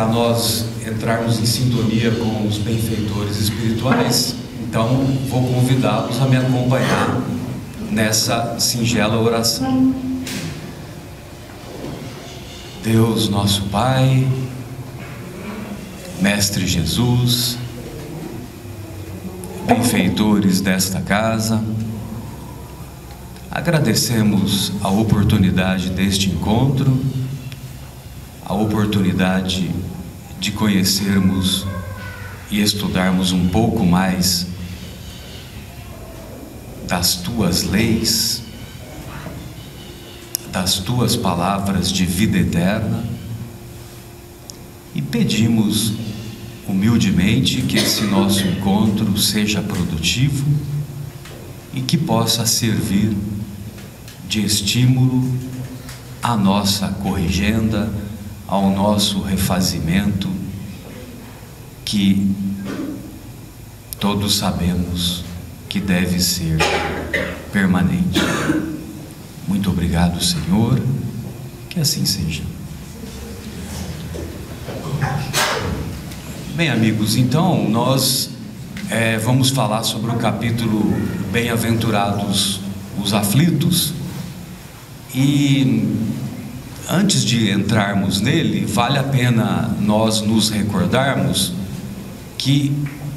para nós entrarmos em sintonia com os benfeitores espirituais, então vou convidá-los a me acompanhar nessa singela oração. Deus nosso Pai, Mestre Jesus, benfeitores desta casa, agradecemos a oportunidade deste encontro, a oportunidade de conhecermos e estudarmos um pouco mais das Tuas leis, das Tuas palavras de vida eterna, e pedimos humildemente que esse nosso encontro seja produtivo e que possa servir de estímulo à nossa corrigenda, ao nosso refazimento, que todos sabemos que deve ser permanente. Muito obrigado, Senhor, que assim seja. Bem, amigos, então nós vamos falar sobre o capítulo Bem-aventurados os aflitos, e antes de entrarmos nele, vale a pena nós nos recordarmos que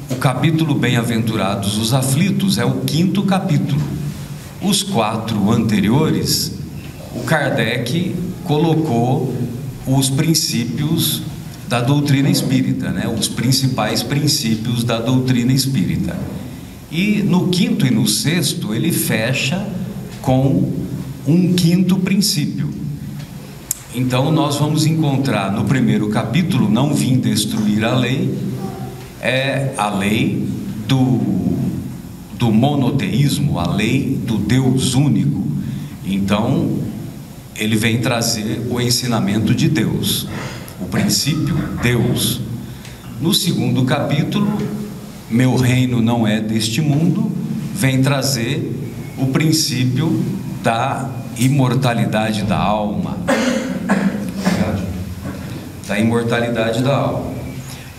o capítulo Bem-aventurados os aflitos é o 5º capítulo. Os 4 anteriores, o Kardec colocou os princípios da doutrina espírita, os principais princípios da doutrina espírita. E no 5º e no 6º ele fecha com um 5º princípio. Então nós vamos encontrar no 1º capítulo, não vim destruir a lei, é a lei do monoteísmo, a lei do Deus único. Então ele vem trazer o ensinamento de Deus, o princípio Deus. No 2º capítulo, meu reino não é deste mundo, vem trazer o princípio da imortalidade da alma, da imortalidade da alma.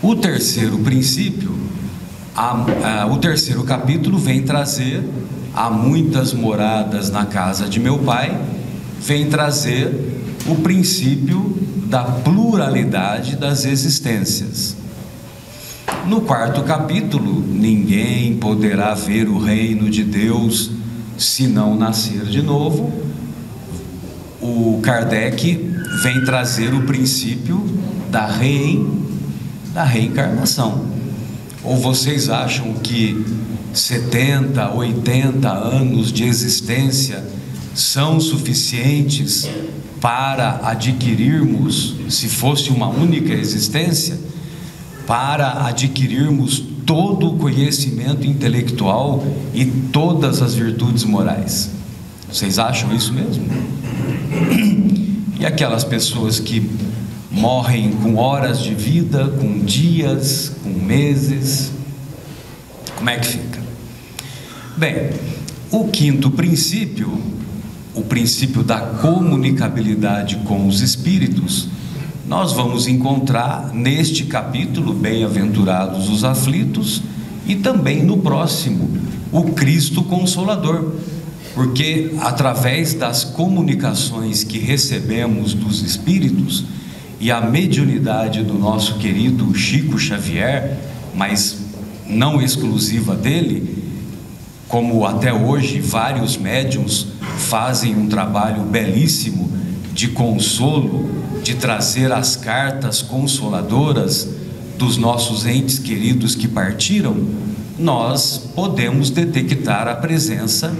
O 3º princípio, o 3º capítulo vem trazer: há muitas moradas na casa de meu Pai, vem trazer o princípio da pluralidade das existências. No 4º capítulo, ninguém poderá ver o reino de Deus se não nascer de novo. O Kardec vem trazer o princípio da reencarnação. Ou vocês acham que 70, 80 anos de existência são suficientes para adquirirmos, se fosse uma única existência, para adquirirmos todo o conhecimento intelectual e todas as virtudes morais? Vocês acham isso mesmo? E aquelas pessoas que morrem com horas de vida, com dias, com meses, como é que fica? Bem, o 5º princípio, o princípio da comunicabilidade com os espíritos, nós vamos encontrar neste capítulo Bem-aventurados os aflitos, e também no próximo, o Cristo Consolador, porque através das comunicações que recebemos dos espíritos e a mediunidade do nosso querido Chico Xavier, mas não exclusiva dele, como até hoje vários médiuns fazem um trabalho belíssimo de consolo, de trazer as cartas consoladoras dos nossos entes queridos que partiram, nós podemos detectar a presença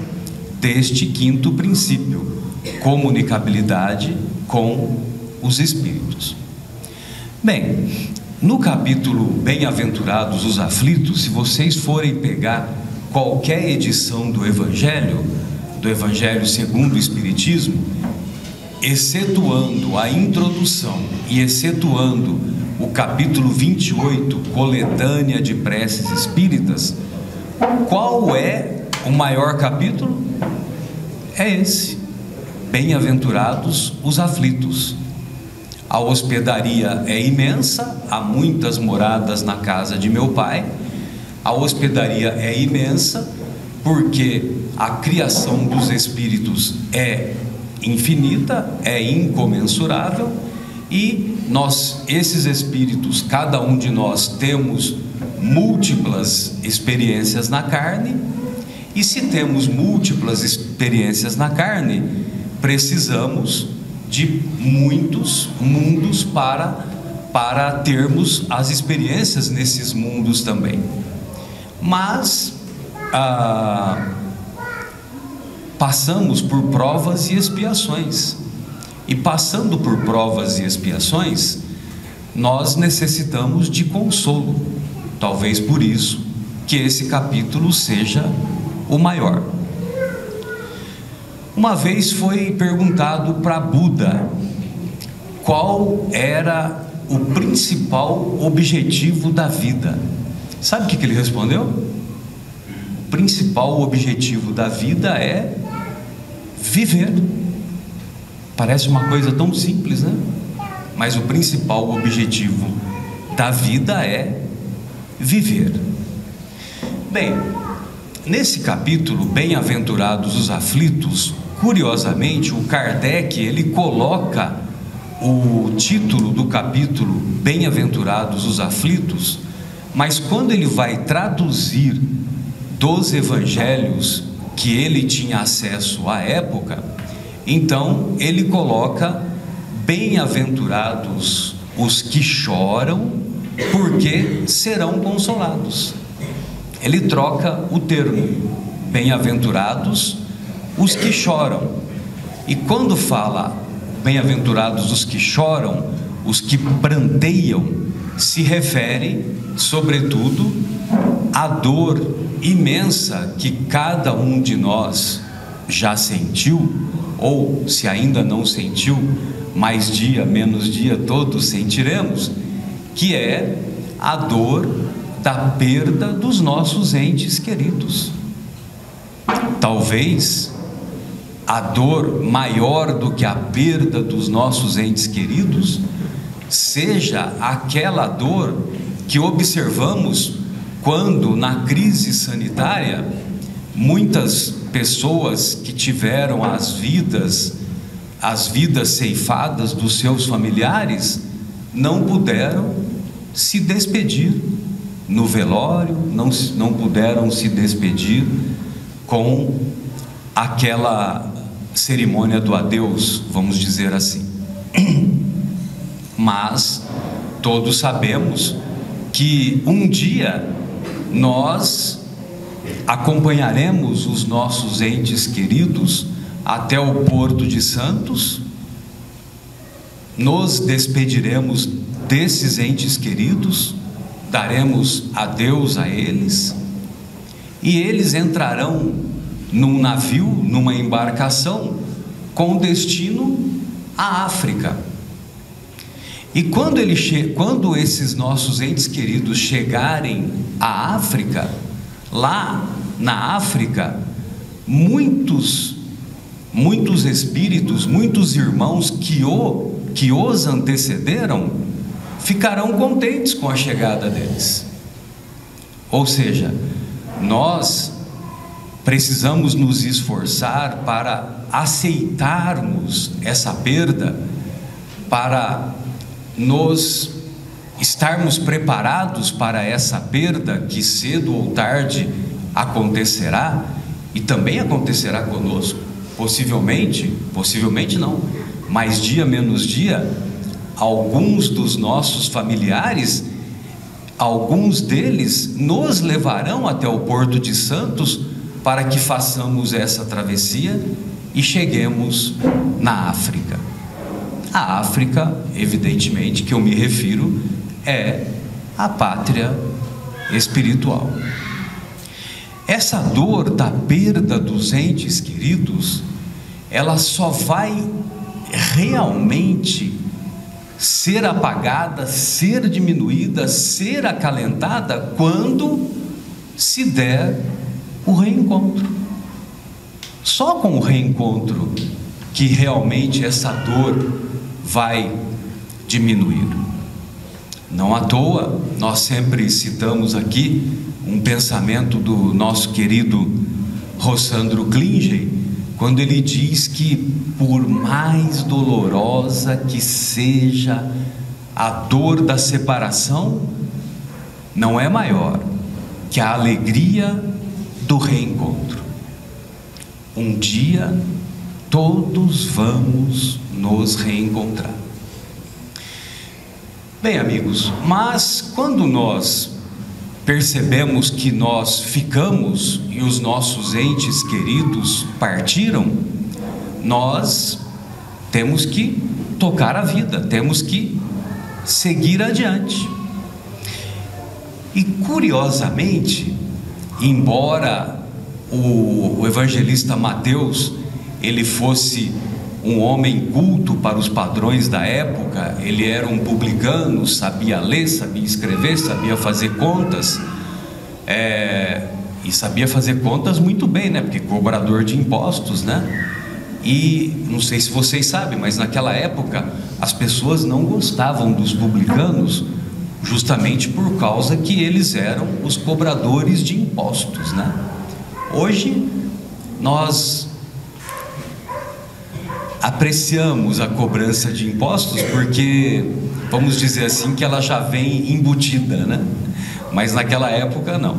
deste 5º princípio: comunicabilidade com os espíritos. Bem, no capítulo Bem-aventurados os aflitos, se vocês forem pegar qualquer edição do Evangelho segundo o Espiritismo, excetuando a introdução e excetuando o capítulo 28, coletânea de preces espíritas, qual é o maior capítulo? É esse: Bem-aventurados os aflitos. A hospedaria é imensa, há muitas moradas na casa de meu pai. A hospedaria é imensa porque a criação dos espíritos é infinita, é incomensurável, e nós, esses espíritos, cada um de nós temos múltiplas experiências na carne, e se temos múltiplas experiências na carne, precisamos de muitos mundos para termos as experiências nesses mundos também. Mas passamos por provas e expiações, e passando por provas e expiações, nós necessitamos de consolo. Talvez por isso que esse capítulo seja o maior. Uma vez foi perguntado para Buda qual era o principal objetivo da vida. Sabe o que ele respondeu? O principal objetivo da vida é viver. Parece uma coisa tão simples, né? Mas o principal objetivo da vida é viver. Bem, nesse capítulo, Bem-aventurados os aflitos, curiosamente, o Kardec, ele coloca o título do capítulo Bem-aventurados os aflitos, mas quando ele vai traduzir dos evangelhos que ele tinha acesso à época, então ele coloca: bem-aventurados os que choram, porque serão consolados. Ele troca o termo, bem-aventurados os que choram. E quando fala bem-aventurados os que choram, os que pranteiam, se refere sobretudo à dor imensa que cada um de nós já sentiu, ou se ainda não sentiu, mais dia, menos dia, todos sentiremos, que é a dor da perda dos nossos entes queridos. Talvez a dor maior do que a perda dos nossos entes queridos seja aquela dor que observamos quando, na crise sanitária, muitas pessoas que tiveram as vidas ceifadas dos seus familiares não puderam se despedir no velório, não puderam se despedir com aquela cerimônia do adeus, vamos dizer assim. Mas todos sabemos que um dia nós acompanharemos os nossos entes queridos até o Porto de Santos, nos despediremos desses entes queridos, daremos adeus a eles, e eles entrarão num navio, numa embarcação, com destino à África. E quando esses nossos entes queridos chegarem à África, lá na África, muitos espíritos, muitos irmãos que os antecederam, ficarão contentes com a chegada deles. Ou seja, nós precisamos nos esforçar para aceitarmos essa perda, para nos estarmos preparados para essa perda que cedo ou tarde acontecerá, e também acontecerá conosco, possivelmente não, mas dia menos dia, alguns dos nossos familiares, alguns deles nos levarão até o Porto de Santos para que façamos essa travessia e cheguemos na África. A África, evidentemente, que eu me refiro, é a pátria espiritual. Essa dor da perda dos entes queridos, ela só vai realmente ser apagada, ser diminuída, ser acalentada quando se der o reencontro. Só com o reencontro que realmente essa dor vai diminuir. Não à toa, nós sempre citamos aqui um pensamento do nosso querido Rossandro Klinger, quando ele diz que por mais dolorosa que seja a dor da separação, não é maior que a alegria do reencontro. Um dia todos vamos nos reencontrar. Bem, amigos, mas quando nós percebemos que nós ficamos e os nossos entes queridos partiram, nós temos que tocar a vida, temos que seguir adiante. E curiosamente, embora o evangelista Mateus ele fosse um homem culto para os padrões da época, ele era um publicano, sabia ler, sabia escrever, sabia fazer contas, e sabia fazer contas muito bem, né? Porque cobrador de impostos, né? E não sei se vocês sabem, mas naquela época as pessoas não gostavam dos publicanos, justamente por causa que eles eram os cobradores de impostos, né? Hoje nós apreciamos a cobrança de impostos porque, vamos dizer assim, que ela já vem embutida, né? Mas naquela época não.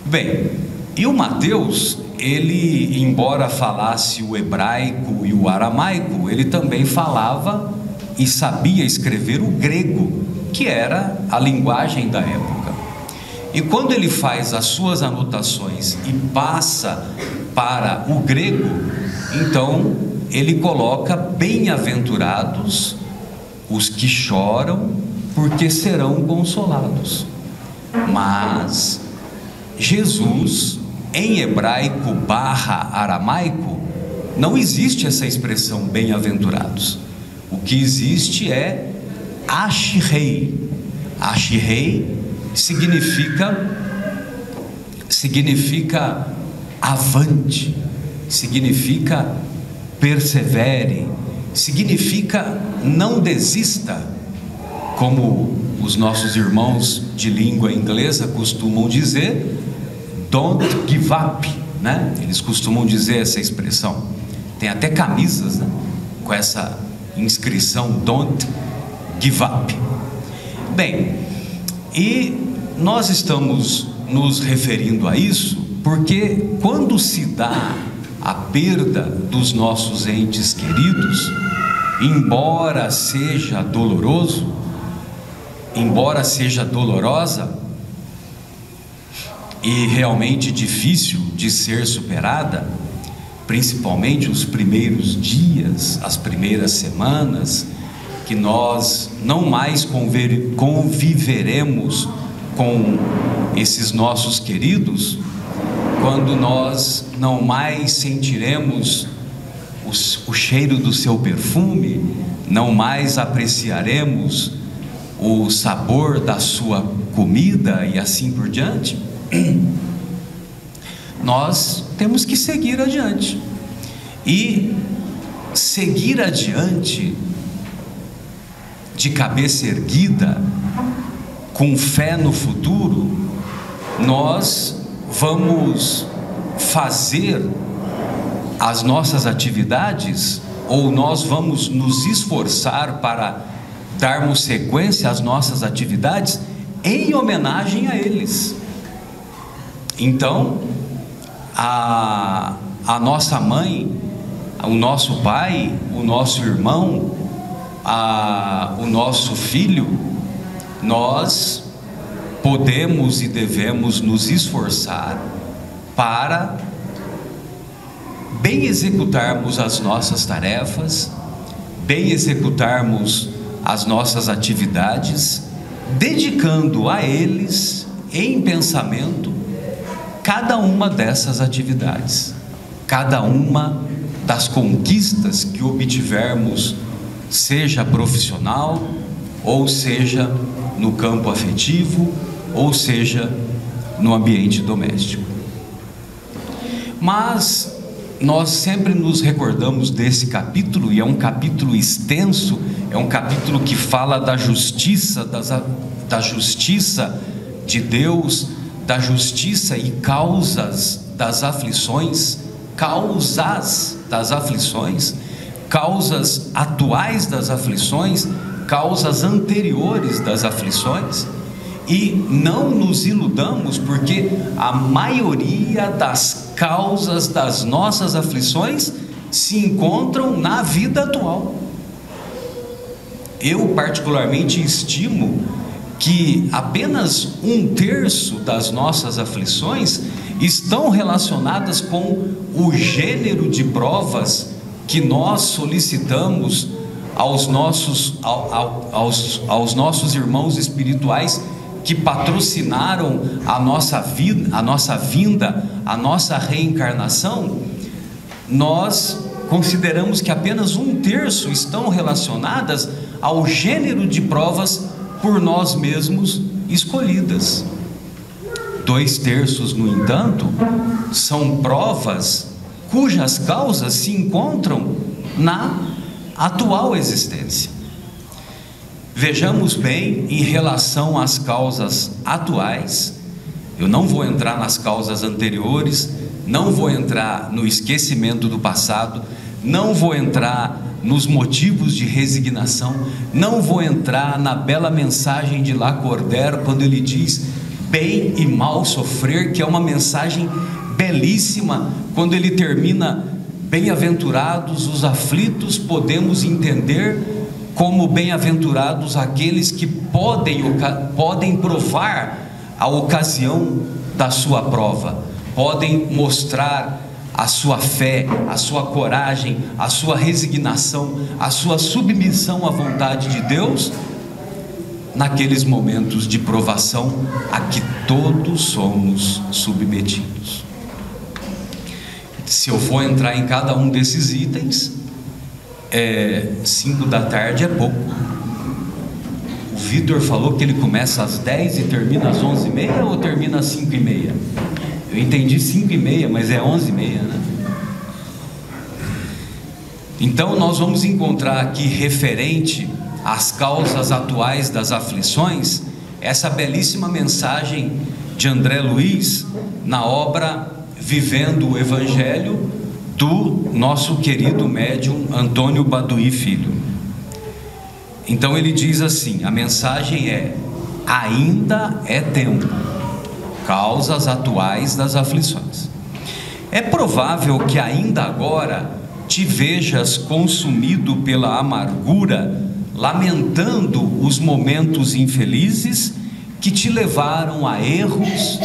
Bem, e o Mateus, ele, embora falasse o hebraico e o aramaico, ele também falava e sabia escrever o grego, que era a linguagem da época. E quando ele faz as suas anotações e passa para o grego, então ele coloca: bem-aventurados os que choram, porque serão consolados. Mas Jesus, em hebraico / aramaico, não existe essa expressão bem-aventurados. O que existe é Ashirei. Ashirei significa avante, significa persevere, significa não desista, como os nossos irmãos de língua inglesa costumam dizer, don't give up, né? Eles costumam dizer essa expressão. Tem até camisas, né, com essa inscrição don't give up. Bem, e nós estamos nos referindo a isso porque quando se dá a perda dos nossos entes queridos, embora seja doloroso, embora seja dolorosa e realmente difícil de ser superada, principalmente os primeiros dias, as primeiras semanas, que nós não mais conviveremos com esses nossos queridos, quando nós não mais sentiremos o cheiro do seu perfume, não mais apreciaremos o sabor da sua comida e assim por diante, nós temos que seguir adiante. E seguir adiante de cabeça erguida, com fé no futuro, nós vamos fazer as nossas atividades, ou nós vamos nos esforçar para darmos sequência às nossas atividades em homenagem a eles. Então, a nossa mãe, o nosso pai, o nosso irmão, o nosso filho, nós podemos e devemos nos esforçar para bem executarmos as nossas tarefas, bem executarmos as nossas atividades, dedicando a eles em pensamento cada uma dessas atividades, cada uma das conquistas que obtivermos, seja profissional, ou seja no campo afetivo, ou seja no ambiente doméstico. Mas nós sempre nos recordamos desse capítulo, e é um capítulo extenso, é um capítulo que fala da justiça, da justiça de Deus, da justiça e causas das aflições, causas atuais das aflições, causas anteriores das aflições. E não nos iludamos, porque a maioria das causas das nossas aflições se encontram na vida atual. Eu particularmente estimo que apenas 1/3 das nossas aflições estão relacionadas com o gênero de provas que nós solicitamos aos nossos irmãos espirituais que patrocinaram a nossa vinda, a nossa reencarnação. Nós consideramos que apenas 1/3 estão relacionadas ao gênero de provas por nós mesmos escolhidas. 2/3, no entanto, são provas cujas causas se encontram na atual existência. Vejamos bem, em relação às causas atuais, eu não vou entrar nas causas anteriores, não vou entrar no esquecimento do passado, não vou entrar nos motivos de resignação, não vou entrar na bela mensagem de Lacordaire, quando ele diz bem e mal sofrer, que é uma mensagem belíssima. Quando ele termina: bem-aventurados os aflitos, podemos entender como bem-aventurados aqueles que podem provar a ocasião da sua prova, podem mostrar a sua fé, a sua coragem, a sua resignação, a sua submissão à vontade de Deus, naqueles momentos de provação a que todos somos submetidos. Se eu for entrar em cada um desses itens, 5 da tarde é pouco. O Vitor falou que ele começa às 10 e termina às 11h30, ou termina às 5h30? Eu entendi 5h30, mas é 11h30, né? Então nós vamos encontrar aqui, referente às causas atuais das aflições, essa belíssima mensagem de André Luiz na obra Vivendo o Evangelho, do nosso querido médium Antônio Baduí Filho. Então ele diz assim, a mensagem é: ainda é tempo, causas atuais das aflições. É provável que ainda agora te vejas consumido pela amargura, lamentando os momentos infelizes que te levaram a erros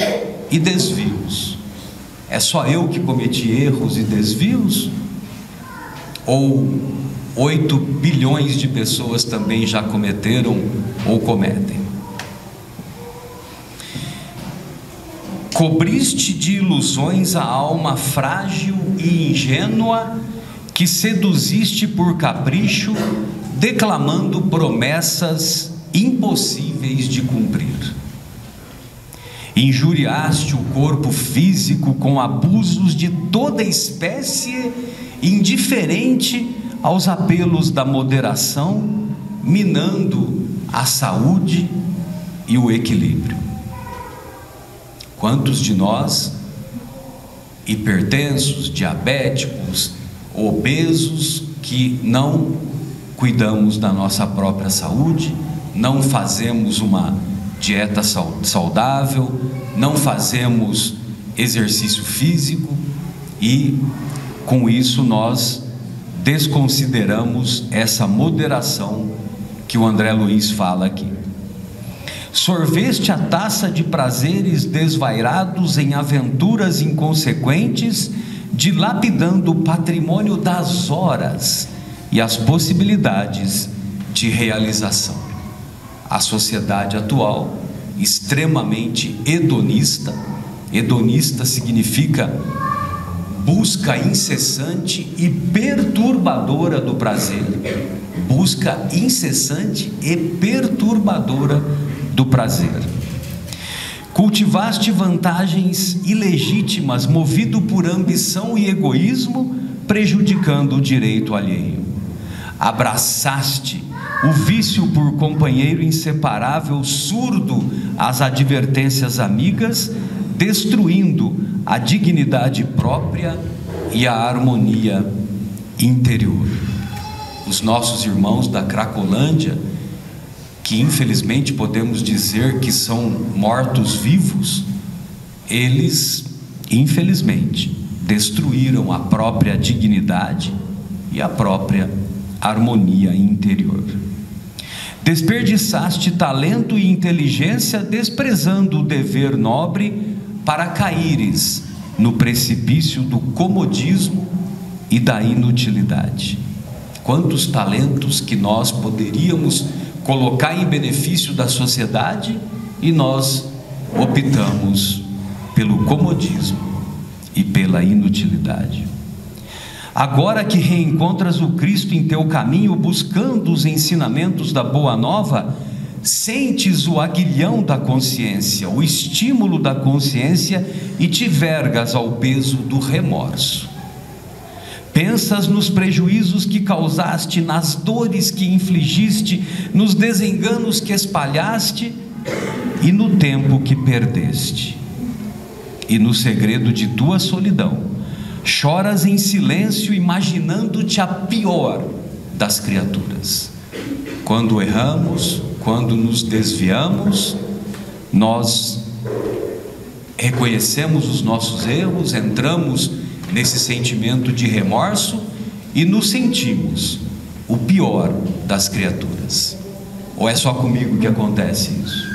e desvios. É só eu que cometi erros e desvios? Ou 8 bilhões de pessoas também já cometeram ou cometem? Cobriste de ilusões a alma frágil e ingênua, que seduziste por capricho, declamando promessas impossíveis de cumprir. Injuriaste o corpo físico com abusos de toda espécie, indiferente aos apelos da moderação, minando a saúde e o equilíbrio. Quantos de nós, hipertensos, diabéticos, obesos, que não cuidamos da nossa própria saúde, não fazemos uma dieta saudável, não fazemos exercício físico, e com isso nós desconsideramos essa moderação que o André Luiz fala aqui. Sorveste a taça de prazeres desvairados em aventuras inconsequentes, dilapidando o patrimônio das horas e as possibilidades de realização. A sociedade atual, extremamente hedonista, hedonista significa busca incessante e perturbadora do prazer, busca incessante e perturbadora do prazer. Cultivaste vantagens ilegítimas, movido por ambição e egoísmo, prejudicando o direito alheio. Abraçaste o vício por companheiro inseparável, surdo às advertências amigas, destruindo a dignidade própria e a harmonia interior. Os nossos irmãos da Cracolândia, que infelizmente podemos dizer que são mortos-vivos, eles, infelizmente, destruíram a própria dignidade e a própria harmonia interior. Desperdiçaste talento e inteligência, desprezando o dever nobre, para caíres no precipício do comodismo e da inutilidade. Quantos talentos que nós poderíamos colocar em benefício da sociedade e nós optamos pelo comodismo e pela inutilidade. Agora que reencontras o Cristo em teu caminho, buscando os ensinamentos da Boa Nova, sentes o aguilhão da consciência, o estímulo da consciência, e te vergas ao peso do remorso. Pensas nos prejuízos que causaste, nas dores que infligiste, nos desenganos que espalhaste e no tempo que perdeste. E no segredo de tua solidão, choras em silêncio, imaginando-te a pior das criaturas. Quando erramos, quando nos desviamos, nós reconhecemos os nossos erros, entramos nesse sentimento de remorso e nos sentimos o pior das criaturas. Ou é só comigo que acontece isso?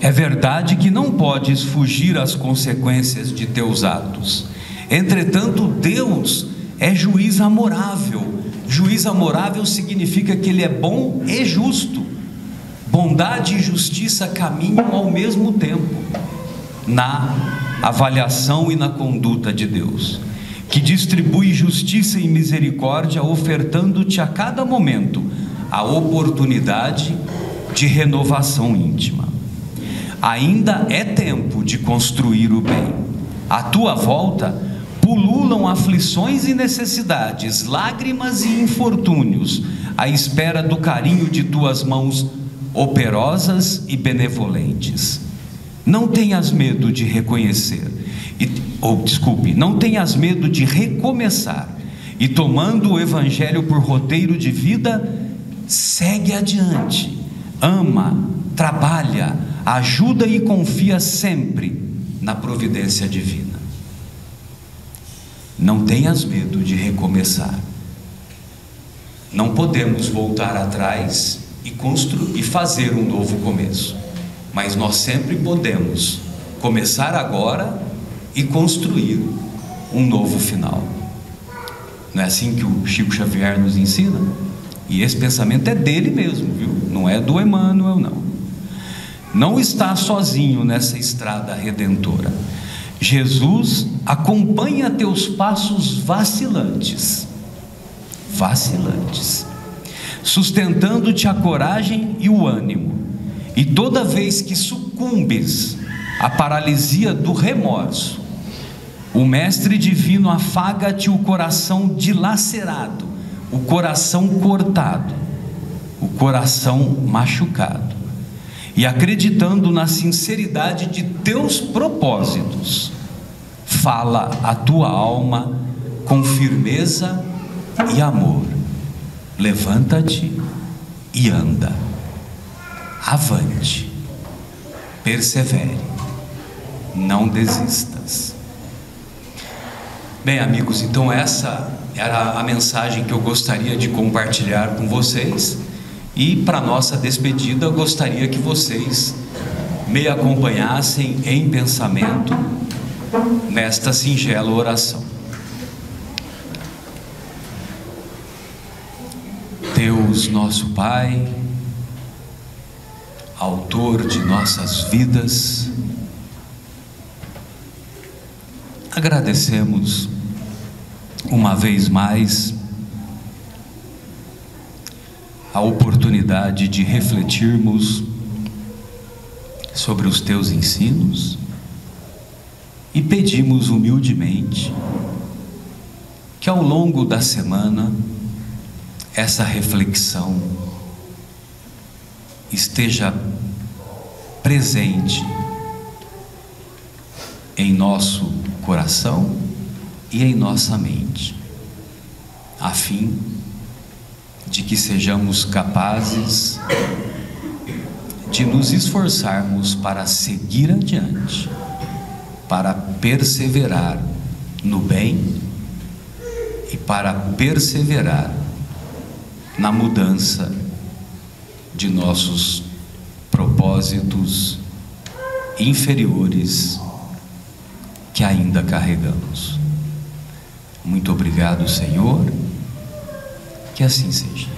É verdade que não podes fugir às consequências de teus atos. Entretanto, Deus é juiz amorável. Juiz amorável significa que Ele é bom e justo. Bondade e justiça caminham ao mesmo tempo na avaliação e na conduta de Deus, que distribui justiça e misericórdia, ofertando-te a cada momento a oportunidade de renovação íntima. Ainda é tempo de construir o bem. À tua volta pululam aflições e necessidades, lágrimas e infortúnios, à espera do carinho de tuas mãos operosas e benevolentes. Não tenhas medo de reconhecer, não tenhas medo de recomeçar, e tomando o Evangelho por roteiro de vida, segue adiante, ama, trabalha, ajuda e confia sempre na providência divina. Não tenhas medo de recomeçar. Não podemos voltar atrás e fazer um novo começo, mas nós sempre podemos começar agora e construir um novo final. Não é assim que o Chico Xavier nos ensina? E esse pensamento é dele mesmo, viu? Não é do Emmanuel, não. Não está sozinho nessa estrada redentora. Jesus acompanha teus passos vacilantes, sustentando-te a coragem e o ânimo. E toda vez que sucumbes à paralisia do remorso, o Mestre Divino afaga-te o coração dilacerado, o coração cortado, o coração machucado. E acreditando na sinceridade de teus propósitos, fala a tua alma com firmeza e amor: levanta-te e anda, avante, persevere, não desistas. Bem, amigos, então essa era a mensagem que eu gostaria de compartilhar com vocês. E para nossa despedida, eu gostaria que vocês me acompanhassem em pensamento nesta singela oração. Deus nosso Pai, autor de nossas vidas, agradecemos uma vez mais a oportunidade de refletirmos sobre os teus ensinos e pedimos humildemente que ao longo da semana essa reflexão esteja presente em nosso coração e em nossa mente, a fim de que sejamos capazes de nos esforçarmos para seguir adiante, para perseverar no bem e para perseverar na mudança de nossos propósitos inferiores que ainda carregamos. Muito obrigado, Senhor, que assim seja.